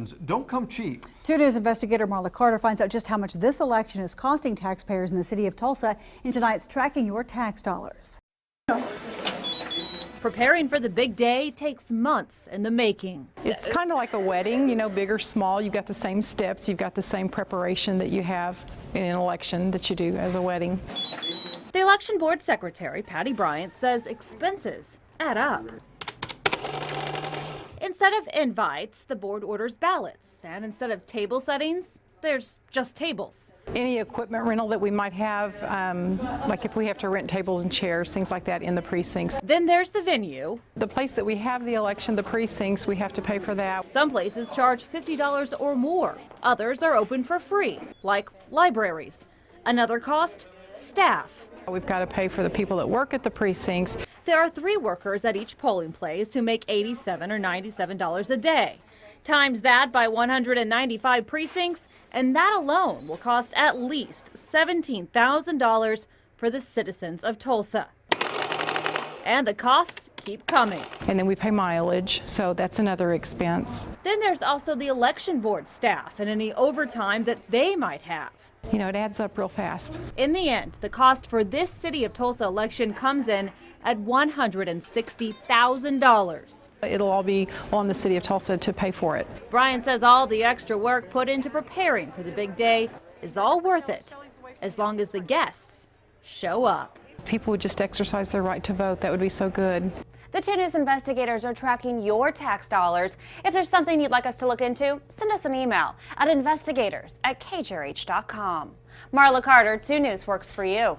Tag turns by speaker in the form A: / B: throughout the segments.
A: elections don't come cheap.
B: 2 News investigator Marla Carter finds out just how much this election is costing taxpayers in the city of Tulsa in tonight's Tracking Your Tax Dollars.
C: Preparing for the big day takes months in the making.
D: It's kind of like a wedding, you know, big or small. You've got the same steps, you've got the same preparation that you have in an election that you do as a wedding.
C: The election board secretary, Patty Bryant, says expenses add up. Instead of invites, the board orders ballots, and instead of table settings, there's just tables.
D: Any equipment rental that we might have, like if we have to rent tables and chairs, things like that in the precincts.
C: Then there's the venue.
D: The place that we have the election, the precincts, we have to pay for that.
C: Some places charge $50 or more. Others are open for free, like libraries. Another cost, staff.
D: We've got to pay for the people that work at the precincts.
C: There are 3 workers at each polling place who make $87 or $97 a day. Times that by 195 precincts, and that alone will cost at least $17,000 for the citizens of Tulsa. And the costs keep coming.
D: And then we pay mileage, so that's another expense.
C: Then there's also the election board staff and any overtime that they might have.
D: You know, it adds up real fast.
C: In the end, the cost for this city of Tulsa election comes in at $160,000.
D: It'll all be on the city of Tulsa to pay for it.
C: Brian says all the extra work put into preparing for the big day is all worth it, as long as the guests show up.
D: If people would just exercise their right to vote, that would be so good.
E: The 2 News investigators are tracking your tax dollars. If there's something you'd like us to look into, send us an email at investigators@kjrh.com. Marla Carter, 2 News works for you.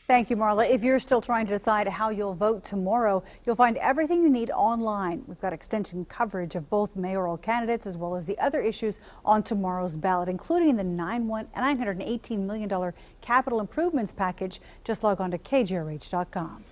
B: Thank you, Marla. If you're still trying to decide how you'll vote tomorrow, you'll find everything you need online. We've got extensive coverage of both mayoral candidates as well as the other issues on tomorrow's ballot, including the $918 million capital improvements package. Just log on to kjrh.com.